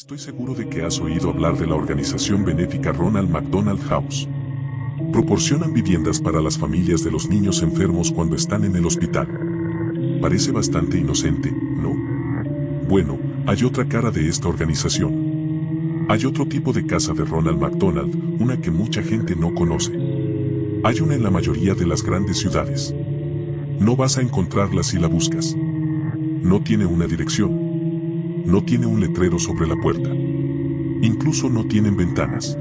Estoy seguro de que has oído hablar de la organización benéfica Ronald McDonald House. Proporcionan viviendas para las familias de los niños enfermos cuando están en el hospital. Parece bastante inocente, ¿no? Bueno, hay otra cara de esta organización. Hay otro tipo de casa de Ronald McDonald, una que mucha gente no conoce. Hay una en la mayoría de las grandes ciudades. No vas a encontrarla si la buscas. No tiene una dirección. No tiene un letrero sobre la puerta. Incluso no tienen ventanas.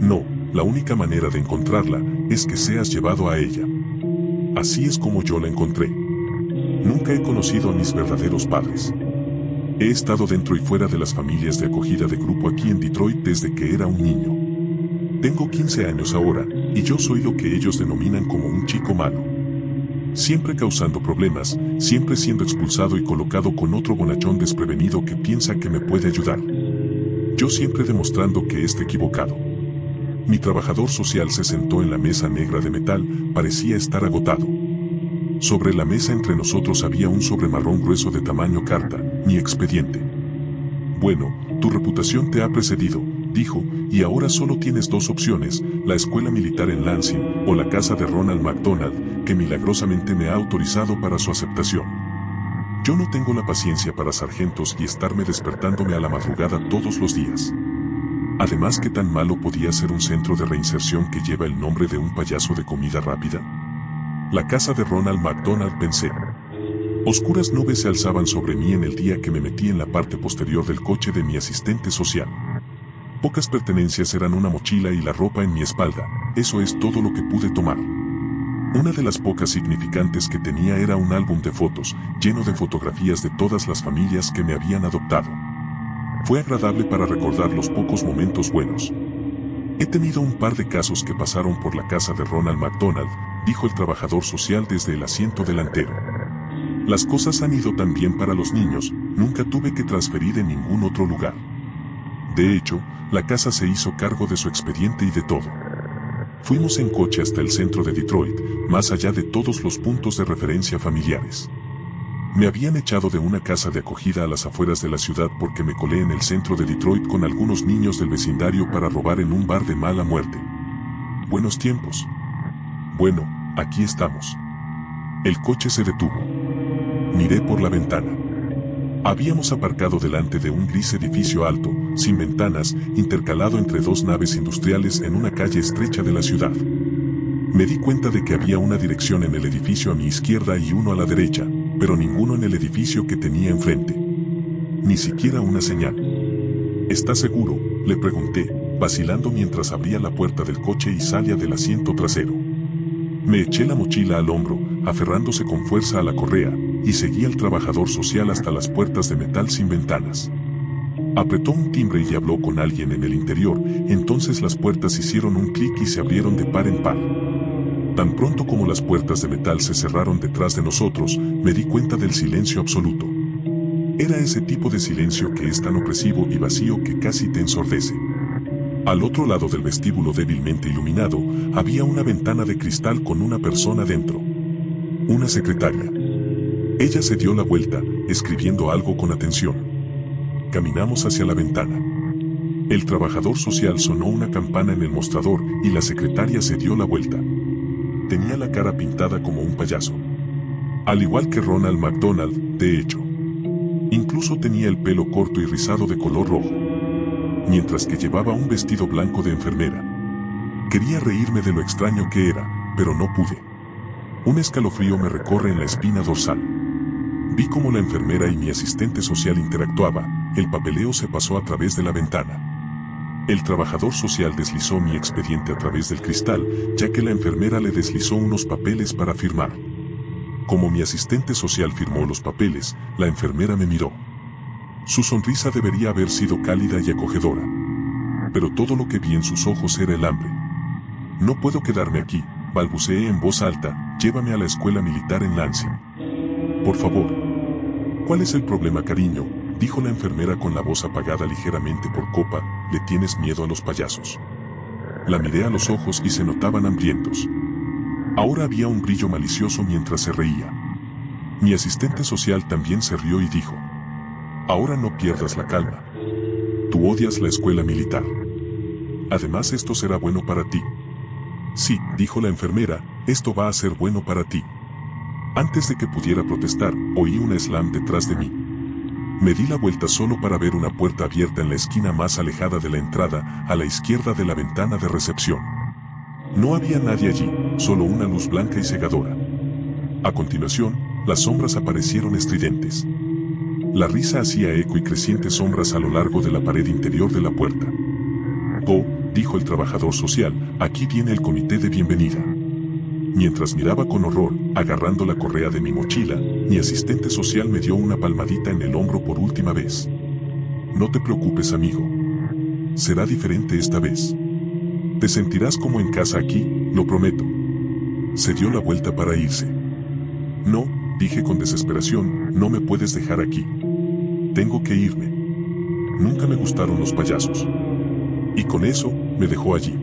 No, la única manera de encontrarla es que seas llevado a ella. Así es como yo la encontré. Nunca he conocido a mis verdaderos padres. He estado dentro y fuera de las familias de acogida de grupo aquí en Detroit desde que era un niño. Tengo 15 años ahora, y yo soy lo que ellos denominan como un chico malo. Siempre causando problemas, siempre siendo expulsado y colocado con otro bonachón desprevenido que piensa que me puede ayudar. Yo siempre demostrando que está equivocado. Mi trabajador social se sentó en la mesa negra de metal, parecía estar agotado. Sobre la mesa entre nosotros había un sobre marrón grueso de tamaño carta, mi expediente. Bueno, tu reputación te ha precedido, dijo, y ahora solo tienes dos opciones, la escuela militar en Lansing o la casa de Ronald McDonald, que milagrosamente me ha autorizado para su aceptación. Yo no tengo la paciencia para sargentos y estarme despertándome a la madrugada todos los días. Además, ¿qué tan malo podía ser un centro de reinserción que lleva el nombre de un payaso de comida rápida? La casa de Ronald McDonald, pensé. Oscuras nubes se alzaban sobre mí en el día que me metí en la parte posterior del coche de mi asistente social. Pocas pertenencias eran una mochila y la ropa en mi espalda, eso es todo lo que pude tomar. Una de las pocas significantes que tenía era un álbum de fotos, lleno de fotografías de todas las familias que me habían adoptado. Fue agradable para recordar los pocos momentos buenos. He tenido un par de casos que pasaron por la casa de Ronald McDonald, dijo el trabajador social desde el asiento delantero. Las cosas han ido tan bien para los niños, nunca tuve que transferir en ningún otro lugar. De hecho, la casa se hizo cargo de su expediente y de todo. Fuimos en coche hasta el centro de Detroit, más allá de todos los puntos de referencia familiares. Me habían echado de una casa de acogida a las afueras de la ciudad porque me colé en el centro de Detroit con algunos niños del vecindario para robar en un bar de mala muerte. Buenos tiempos. Bueno, aquí estamos. El coche se detuvo. Miré por la ventana. Habíamos aparcado delante de un gris edificio alto, sin ventanas, intercalado entre dos naves industriales en una calle estrecha de la ciudad. Me di cuenta de que había una dirección en el edificio a mi izquierda y uno a la derecha, pero ninguno en el edificio que tenía enfrente. Ni siquiera una señal. ¿Estás seguro?, le pregunté, vacilando mientras abría la puerta del coche y salía del asiento trasero. Me eché la mochila al hombro, aferrándose con fuerza a la correa, y seguí al trabajador social hasta las puertas de metal sin ventanas. Apretó un timbre y habló con alguien en el interior, entonces las puertas hicieron un clic y se abrieron de par en par. Tan pronto como las puertas de metal se cerraron detrás de nosotros, me di cuenta del silencio absoluto. Era ese tipo de silencio que es tan opresivo y vacío que casi te ensordece. Al otro lado del vestíbulo débilmente iluminado, había una ventana de cristal con una persona dentro. Una secretaria. Ella se dio la vuelta, escribiendo algo con atención. Caminamos hacia la ventana. El trabajador social sonó una campana en el mostrador y la secretaria se dio la vuelta. Tenía la cara pintada como un payaso. Al igual que Ronald McDonald, de hecho. Incluso tenía el pelo corto y rizado de color rojo. Mientras que llevaba un vestido blanco de enfermera. Quería reírme de lo extraño que era, pero no pude. Un escalofrío me recorre en la espina dorsal. Vi cómo la enfermera y mi asistente social interactuaba, el papeleo se pasó a través de la ventana. El trabajador social deslizó mi expediente a través del cristal, ya que la enfermera le deslizó unos papeles para firmar. Como mi asistente social firmó los papeles, la enfermera me miró. Su sonrisa debería haber sido cálida y acogedora. Pero todo lo que vi en sus ojos era el hambre. No puedo quedarme aquí, balbuceé en voz alta, llévame a la escuela militar en Lansing. Por favor. ¿Cuál es el problema, cariño?, dijo la enfermera con la voz apagada ligeramente por copa, ¿le tienes miedo a los payasos? La miré a los ojos y se notaban hambrientos. Ahora había un brillo malicioso mientras se reía. Mi asistente social también se rió y dijo: ahora no pierdas la calma. Tú odias la escuela militar. Además, esto será bueno para ti. Sí, dijo la enfermera, esto va a ser bueno para ti. Antes de que pudiera protestar, oí un slam detrás de mí. Me di la vuelta solo para ver una puerta abierta en la esquina más alejada de la entrada, a la izquierda de la ventana de recepción. No había nadie allí, solo una luz blanca y cegadora. A continuación, las sombras aparecieron estridentes. La risa hacía eco y crecientes sombras a lo largo de la pared interior de la puerta. Oh, dijo el trabajador social, aquí viene el comité de bienvenida. Mientras miraba con horror, agarrando la correa de mi mochila, mi asistente social me dio una palmadita en el hombro por última vez. No te preocupes, amigo. Será diferente esta vez. Te sentirás como en casa aquí, lo prometo. Se dio la vuelta para irse. No, dije con desesperación, no me puedes dejar aquí. Tengo que irme. Nunca me gustaron los payasos. Y con eso, me dejó allí.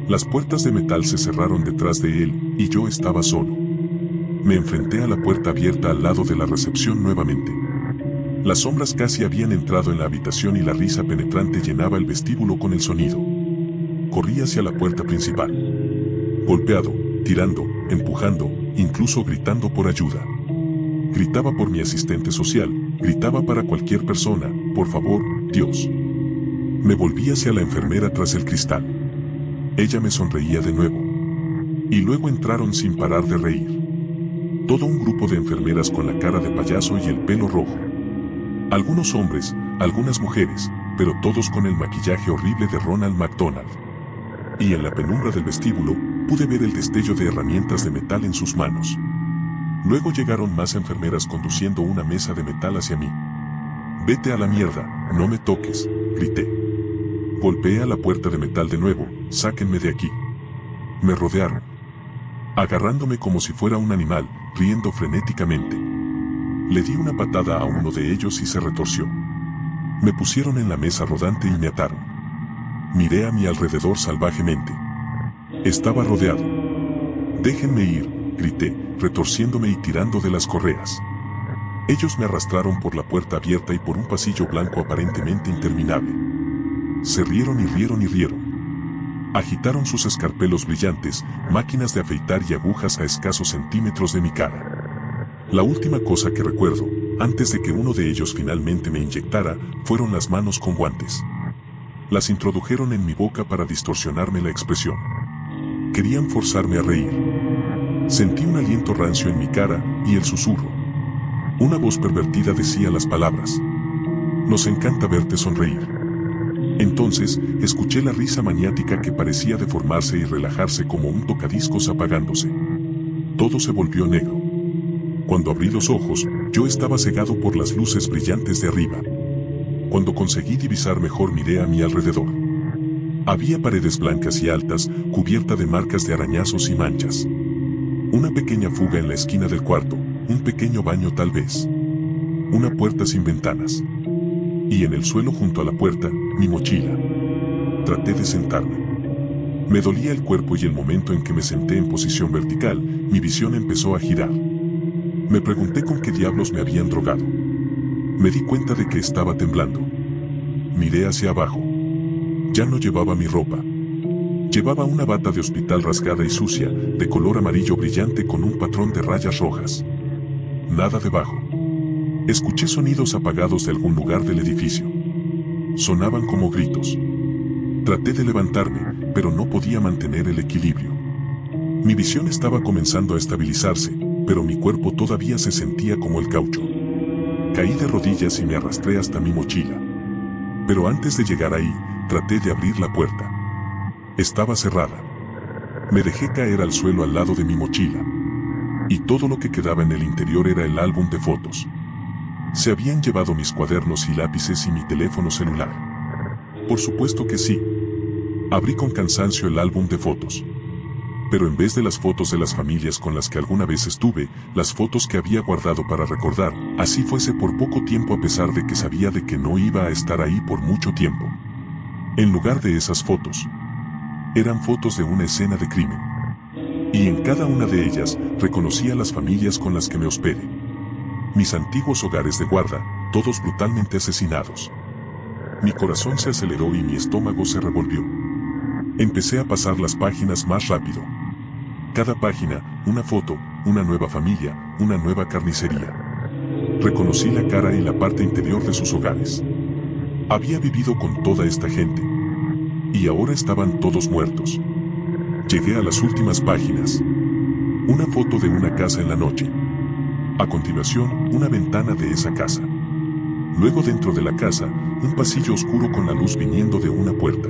Las puertas de metal se cerraron detrás de él, y yo estaba solo. Me enfrenté a la puerta abierta al lado de la recepción nuevamente. Las sombras casi habían entrado en la habitación y la risa penetrante llenaba el vestíbulo con el sonido. Corrí hacia la puerta principal. Golpeado, tirando, empujando, incluso gritando por ayuda. Gritaba por mi asistente social, gritaba para cualquier persona, por favor, Dios. Me volví hacia la enfermera tras el cristal. Ella me sonreía de nuevo. Y luego entraron sin parar de reír. Todo un grupo de enfermeras con la cara de payaso y el pelo rojo. Algunos hombres, algunas mujeres, pero todos con el maquillaje horrible de Ronald McDonald. Y en la penumbra del vestíbulo, pude ver el destello de herramientas de metal en sus manos. Luego llegaron más enfermeras conduciendo una mesa de metal hacia mí. Vete a la mierda, no me toques, grité. Golpeé a la puerta de metal de nuevo, sáquenme de aquí. Me rodearon, agarrándome como si fuera un animal, riendo frenéticamente. Le di una patada a uno de ellos y se retorció. Me pusieron en la mesa rodante y me ataron. Miré a mi alrededor salvajemente. Estaba rodeado. Déjenme ir, grité, retorciéndome y tirando de las correas. Ellos me arrastraron por la puerta abierta y por un pasillo blanco aparentemente interminable. Se rieron y rieron y rieron. Agitaron sus escarpelos brillantes, máquinas de afeitar y agujas a escasos centímetros de mi cara. La última cosa que recuerdo, antes de que uno de ellos finalmente me inyectara, fueron las manos con guantes. Las introdujeron en mi boca para distorsionarme la expresión. Querían forzarme a reír. Sentí un aliento rancio en mi cara y el susurro. Una voz pervertida decía las palabras: nos encanta verte sonreír. Entonces, escuché la risa maniática que parecía deformarse y relajarse como un tocadiscos apagándose. Todo se volvió negro. Cuando abrí los ojos, yo estaba cegado por las luces brillantes de arriba. Cuando conseguí divisar mejor, miré a mi alrededor. Había paredes blancas y altas, cubiertas de marcas de arañazos y manchas. Una pequeña fuga en la esquina del cuarto, un pequeño baño tal vez. Una puerta sin ventanas. Y en el suelo junto a la puerta, mi mochila. Traté de sentarme. Me dolía el cuerpo y el momento en que me senté en posición vertical, mi visión empezó a girar. Me pregunté con qué diablos me habían drogado. Me di cuenta de que estaba temblando. Miré hacia abajo. Ya no llevaba mi ropa. Llevaba una bata de hospital rasgada y sucia, de color amarillo brillante con un patrón de rayas rojas. Nada debajo. Escuché sonidos apagados de algún lugar del edificio. Sonaban como gritos. Traté de levantarme, pero no podía mantener el equilibrio. Mi visión estaba comenzando a estabilizarse, pero mi cuerpo todavía se sentía como el caucho. Caí de rodillas y me arrastré hasta mi mochila. Pero antes de llegar ahí, traté de abrir la puerta. Estaba cerrada. Me dejé caer al suelo al lado de mi mochila. Y todo lo que quedaba en el interior era el álbum de fotos. Se habían llevado mis cuadernos y lápices y mi teléfono celular. Por supuesto que sí. Abrí con cansancio el álbum de fotos. Pero en vez de las fotos de las familias con las que alguna vez estuve, las fotos que había guardado para recordar, así fuese por poco tiempo a pesar de que sabía de que no iba a estar ahí por mucho tiempo. En lugar de esas fotos, eran fotos de una escena de crimen. Y en cada una de ellas, reconocía las familias con las que me hospedé. Mis antiguos hogares de guarda, todos brutalmente asesinados. Mi corazón se aceleró y mi estómago se revolvió. Empecé a pasar las páginas más rápido. Cada página, una foto, una nueva familia, una nueva carnicería. Reconocí la cara y la parte interior de sus hogares. Había vivido con toda esta gente. Y ahora estaban todos muertos. Llegué a las últimas páginas. Una foto de una casa en la noche. A continuación, una ventana de esa casa. Luego dentro de la casa, un pasillo oscuro con la luz viniendo de una puerta.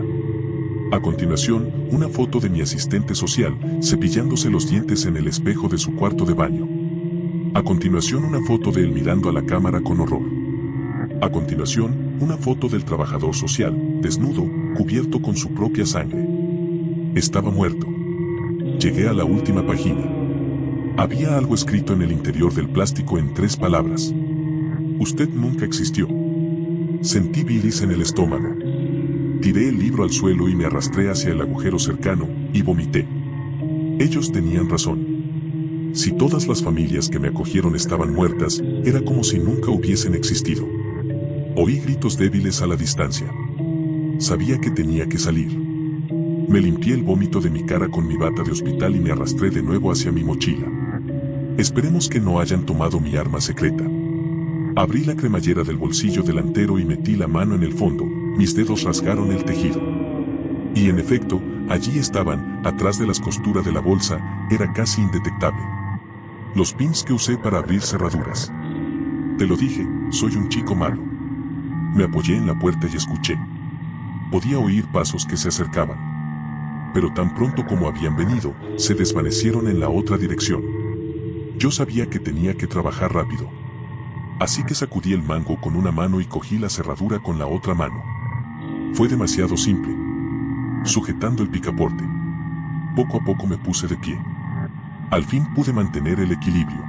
A continuación, una foto de mi asistente social, cepillándose los dientes en el espejo de su cuarto de baño. A continuación, una foto de él mirando a la cámara con horror. A continuación, una foto del trabajador social, desnudo, cubierto con su propia sangre. Estaba muerto. Llegué a la última página. Había algo escrito en el interior del plástico en 3 palabras. Usted nunca existió. Sentí bilis en el estómago. Tiré el libro al suelo y me arrastré hacia el agujero cercano, y vomité. Ellos tenían razón. Si todas las familias que me acogieron estaban muertas, era como si nunca hubiesen existido. Oí gritos débiles a la distancia. Sabía que tenía que salir. Me limpié el vómito de mi cara con mi bata de hospital y me arrastré de nuevo hacia mi mochila. Esperemos que no hayan tomado mi arma secreta. Abrí la cremallera del bolsillo delantero y metí la mano en el fondo, mis dedos rasgaron el tejido. Y en efecto, allí estaban, atrás de las costuras de la bolsa, era casi indetectable. Los pins que usé para abrir cerraduras. Te lo dije, soy un chico malo. Me apoyé en la puerta y escuché. Podía oír pasos que se acercaban. Pero tan pronto como habían venido, se desvanecieron en la otra dirección. Yo sabía que tenía que trabajar rápido. Así que sacudí el mango con una mano y cogí la cerradura con la otra mano. Fue demasiado simple. Sujetando el picaporte. Poco a poco me puse de pie. Al fin pude mantener el equilibrio.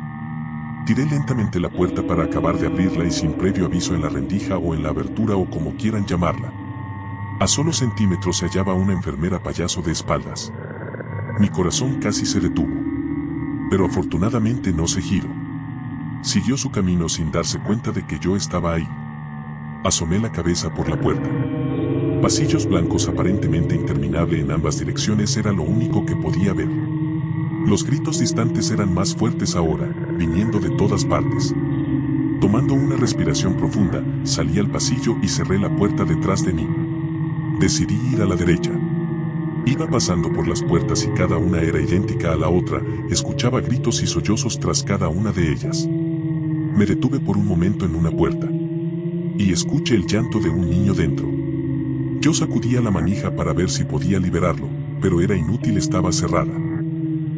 Tiré lentamente la puerta para acabar de abrirla y sin previo aviso en la rendija o en la abertura o como quieran llamarla. A solo centímetros se hallaba una enfermera payaso de espaldas. Mi corazón casi se detuvo. Pero afortunadamente no se giró. Siguió su camino sin darse cuenta de que yo estaba ahí. Asomé la cabeza por la puerta. Pasillos blancos aparentemente interminables en ambas direcciones era lo único que podía ver. Los gritos distantes eran más fuertes ahora, viniendo de todas partes. Tomando una respiración profunda, salí al pasillo y cerré la puerta detrás de mí. Decidí ir a la derecha. Iba pasando por las puertas y cada una era idéntica a la otra, escuchaba gritos y sollozos tras cada una de ellas. Me detuve por un momento en una puerta. Y escuché el llanto de un niño dentro. Yo sacudía la manija para ver si podía liberarlo, pero era inútil, estaba cerrada.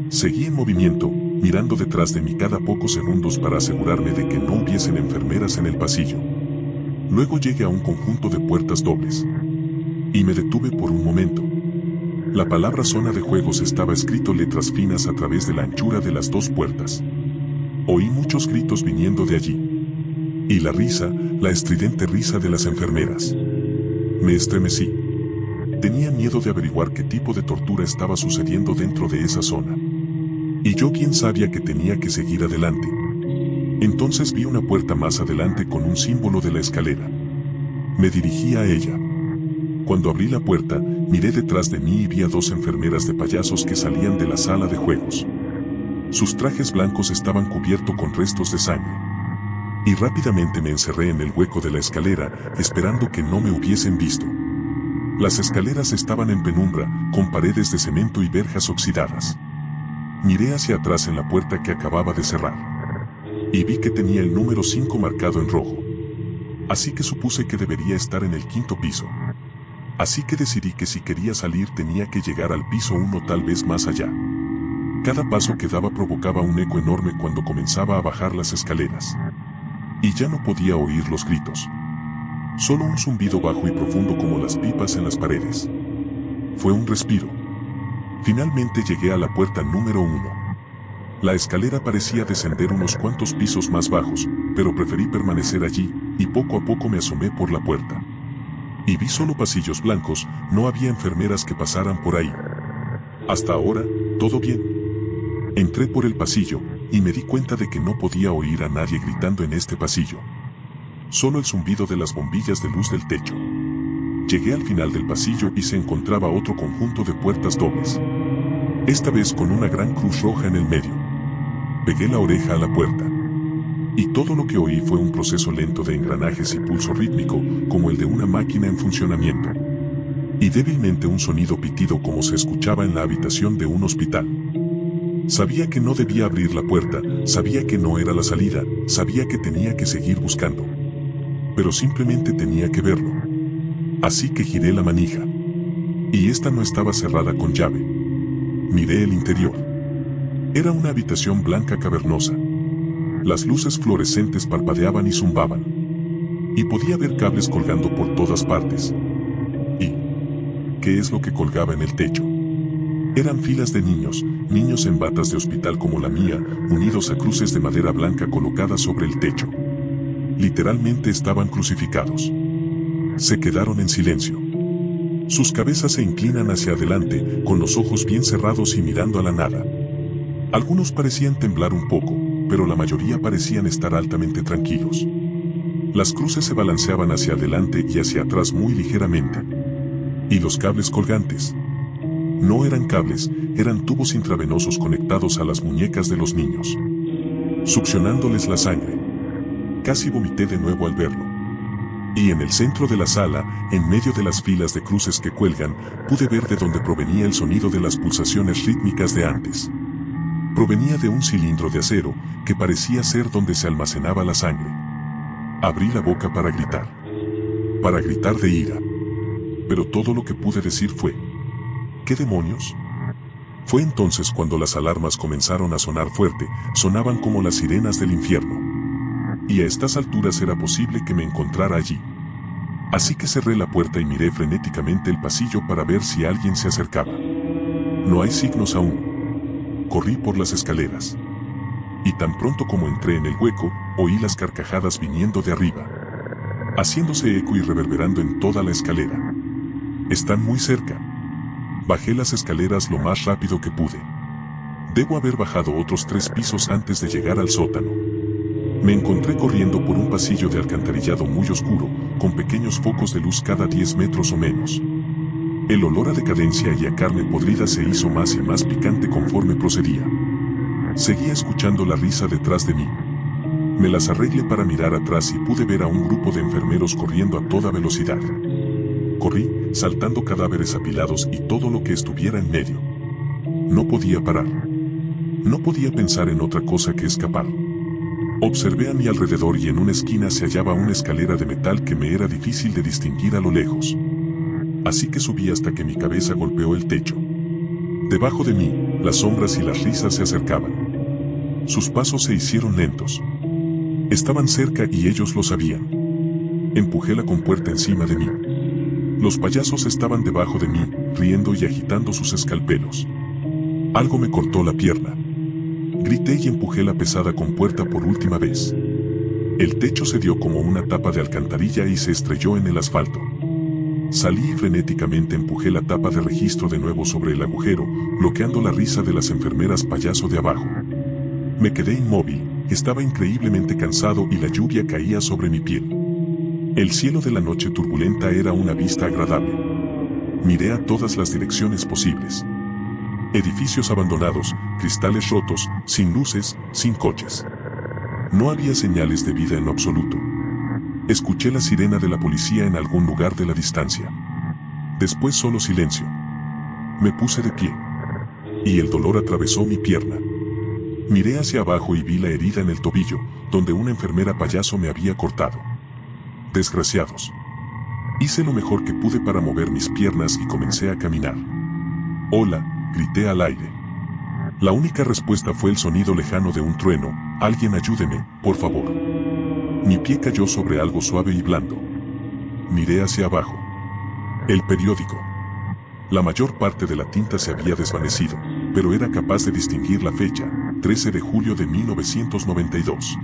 Seguí en movimiento, mirando detrás de mí cada pocos segundos para asegurarme de que no hubiesen enfermeras en el pasillo. Luego llegué a un conjunto de puertas dobles. Y me detuve por un momento. La palabra zona de juegos estaba escrito letras finas a través de la anchura de las 2 puertas. Oí muchos gritos viniendo de allí. Y la risa, la estridente risa de las enfermeras. Me estremecí. Tenía miedo de averiguar qué tipo de tortura estaba sucediendo dentro de esa zona. Y yo bien sabía que tenía que seguir adelante. Entonces vi una puerta más adelante con un símbolo de la escalera. Me dirigí a ella. Cuando abrí la puerta, miré detrás de mí y vi a 2 enfermeras de payasos que salían de la sala de juegos. Sus trajes blancos estaban cubiertos con restos de sangre. Y rápidamente me encerré en el hueco de la escalera, esperando que no me hubiesen visto. Las escaleras estaban en penumbra, con paredes de cemento y verjas oxidadas. Miré hacia atrás en la puerta que acababa de cerrar. Y vi que tenía el número 5 marcado en rojo. Así que supuse que debería estar en el 5º piso. Así que decidí que si quería salir tenía que llegar al piso 1, tal vez más allá. Cada paso que daba provocaba un eco enorme cuando comenzaba a bajar las escaleras. Y ya no podía oír los gritos. Solo un zumbido bajo y profundo como las pipas en las paredes. Fue un respiro. Finalmente llegué a la puerta número 1. La escalera parecía descender unos cuantos pisos más bajos, pero preferí permanecer allí, y poco a poco me asomé por la puerta. Y vi solo pasillos blancos, no había enfermeras que pasaran por ahí. Hasta ahora, todo bien. Entré por el pasillo, y me di cuenta de que no podía oír a nadie gritando en este pasillo. Solo el zumbido de las bombillas de luz del techo. Llegué al final del pasillo y se encontraba otro conjunto de puertas dobles. Esta vez con una gran cruz roja en el medio. Pegué la oreja a la puerta. Y todo lo que oí fue un proceso lento de engranajes y pulso rítmico, como el de una máquina en funcionamiento. Y débilmente un sonido pitido como se escuchaba en la habitación de un hospital. Sabía que no debía abrir la puerta, sabía que no era la salida, sabía que tenía que seguir buscando. Pero simplemente tenía que verlo. Así que giré la manija. Y esta no estaba cerrada con llave. Miré el interior. Era una habitación blanca cavernosa. Las luces fluorescentes parpadeaban y zumbaban. Y podía ver cables colgando por todas partes. ¿Y qué es lo que colgaba en el techo? Eran filas de niños en batas de hospital como la mía, unidos a cruces de madera blanca colocadas sobre el techo. Literalmente estaban crucificados. Se quedaron en silencio. Sus cabezas se inclinan hacia adelante, con los ojos bien cerrados y mirando a la nada. Algunos parecían temblar un poco, pero la mayoría parecían estar altamente tranquilos. Las cruces se balanceaban hacia adelante y hacia atrás muy ligeramente. ¿Y los cables colgantes? No eran cables, eran tubos intravenosos conectados a las muñecas de los niños, succionándoles la sangre. Casi vomité de nuevo al verlo. Y en el centro de la sala, en medio de las filas de cruces que cuelgan, pude ver de dónde provenía el sonido de las pulsaciones rítmicas de antes. Provenía de un cilindro de acero, que parecía ser donde se almacenaba la sangre. Abrí la boca para gritar de ira. Pero todo lo que pude decir fue: ¿qué demonios? Fue entonces cuando las alarmas comenzaron a sonar fuerte, sonaban como las sirenas del infierno. Y a estas alturas era posible que me encontrara allí. Así que cerré la puerta y miré frenéticamente el pasillo para ver si alguien se acercaba. No hay signos aún. Corrí por las escaleras. Y tan pronto como entré en el hueco, oí las carcajadas viniendo de arriba, haciéndose eco y reverberando en toda la escalera. Están muy cerca. Bajé las escaleras lo más rápido que pude. Debo haber bajado otros 3 pisos antes de llegar al sótano. Me encontré corriendo por un pasillo de alcantarillado muy oscuro, con pequeños focos de luz cada 10 metros o menos. El olor a decadencia y a carne podrida se hizo más y más picante conforme procedía. Seguía escuchando la risa detrás de mí. Me las arreglé para mirar atrás y pude ver a un grupo de enfermeros corriendo a toda velocidad. Corrí, saltando cadáveres apilados y todo lo que estuviera en medio. No podía parar. No podía pensar en otra cosa que escapar. Observé a mi alrededor y en una esquina se hallaba una escalera de metal que me era difícil de distinguir a lo lejos. Así que subí hasta que mi cabeza golpeó el techo. Debajo de mí, las sombras y las risas se acercaban. Sus pasos se hicieron lentos. Estaban cerca y ellos lo sabían. Empujé la compuerta encima de mí. Los payasos estaban debajo de mí, riendo y agitando sus escalpelos. Algo me cortó la pierna. Grité y empujé la pesada compuerta por última vez. El techo se dio como una tapa de alcantarilla y se estrelló en el asfalto. Salí y frenéticamente empujé la tapa de registro de nuevo sobre el agujero, bloqueando la risa de las enfermeras payaso de abajo. Me quedé inmóvil, estaba increíblemente cansado y la lluvia caía sobre mi piel. El cielo de la noche turbulenta era una vista agradable. Miré a todas las direcciones posibles. Edificios abandonados, cristales rotos, sin luces, sin coches. No había señales de vida en lo absoluto. Escuché la sirena de la policía en algún lugar de la distancia. Después solo silencio. Me puse de pie. Y el dolor atravesó mi pierna. Miré hacia abajo y vi la herida en el tobillo, donde una enfermera payaso me había cortado. Desgraciados. Hice lo mejor que pude para mover mis piernas y comencé a caminar. Hola, grité al aire. La única respuesta fue el sonido lejano de un trueno. Alguien ayúdeme, por favor. Mi pie cayó sobre algo suave y blando. Miré hacia abajo. El periódico. La mayor parte de la tinta se había desvanecido, pero era capaz de distinguir la fecha, 13 de julio de 1992.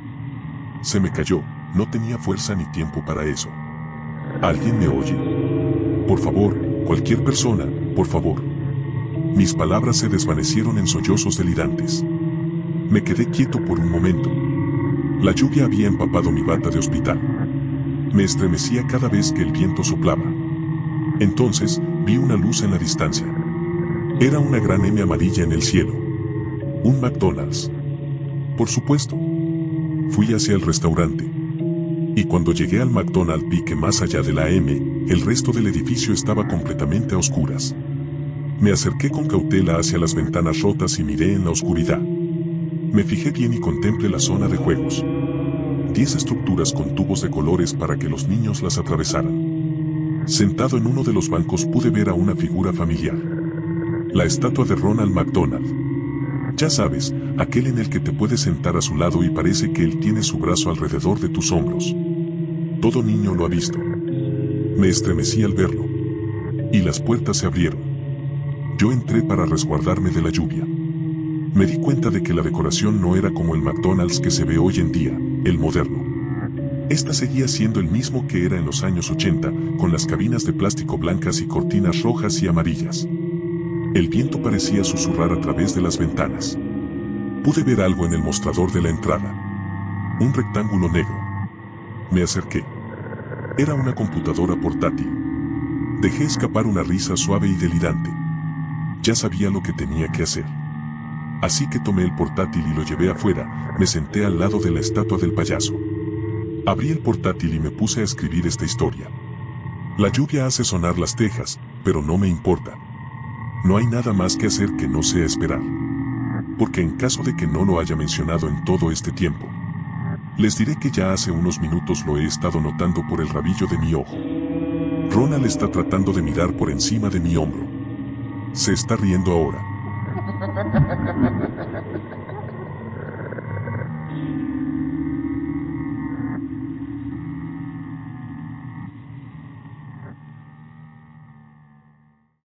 Se me cayó, no tenía fuerza ni tiempo para eso. ¿Alguien me oye? Por favor, cualquier persona, por favor. Mis palabras se desvanecieron en sollozos delirantes. Me quedé quieto por un momento. La lluvia había empapado mi bata de hospital. Me estremecía cada vez que el viento soplaba. Entonces, vi una luz en la distancia. Era una gran M amarilla en el cielo. Un McDonald's. Por supuesto. Fui hacia el restaurante. Y cuando llegué al McDonald's vi que más allá de la M, el resto del edificio estaba completamente a oscuras. Me acerqué con cautela hacia las ventanas rotas y miré en la oscuridad. Me fijé bien y contemplé la zona de juegos. 10 estructuras con tubos de colores para que los niños las atravesaran. Sentado en uno de los bancos pude ver a una figura familiar. La estatua de Ronald McDonald. Ya sabes, aquel en el que te puedes sentar a su lado y parece que él tiene su brazo alrededor de tus hombros. Todo niño lo ha visto. Me estremecí al verlo. Y las puertas se abrieron. Yo entré para resguardarme de la lluvia. Me di cuenta de que la decoración no era como el McDonald's que se ve hoy en día, el moderno. Esta seguía siendo el mismo que era en los años 80, con las cabinas de plástico blancas y cortinas rojas y amarillas. El viento parecía susurrar a través de las ventanas. Pude ver algo en el mostrador de la entrada. Un rectángulo negro. Me acerqué. Era una computadora portátil. Dejé escapar una risa suave y delirante. Ya sabía lo que tenía que hacer. Así que tomé el portátil y lo llevé afuera, me senté al lado de la estatua del payaso. Abrí el portátil y me puse a escribir esta historia. La lluvia hace sonar las tejas, pero no me importa. No hay nada más que hacer que no sea esperar. Porque en caso de que no lo haya mencionado en todo este tiempo, les diré que ya hace unos minutos lo he estado notando por el rabillo de mi ojo. Ronald está tratando de mirar por encima de mi hombro. Se está riendo ahora.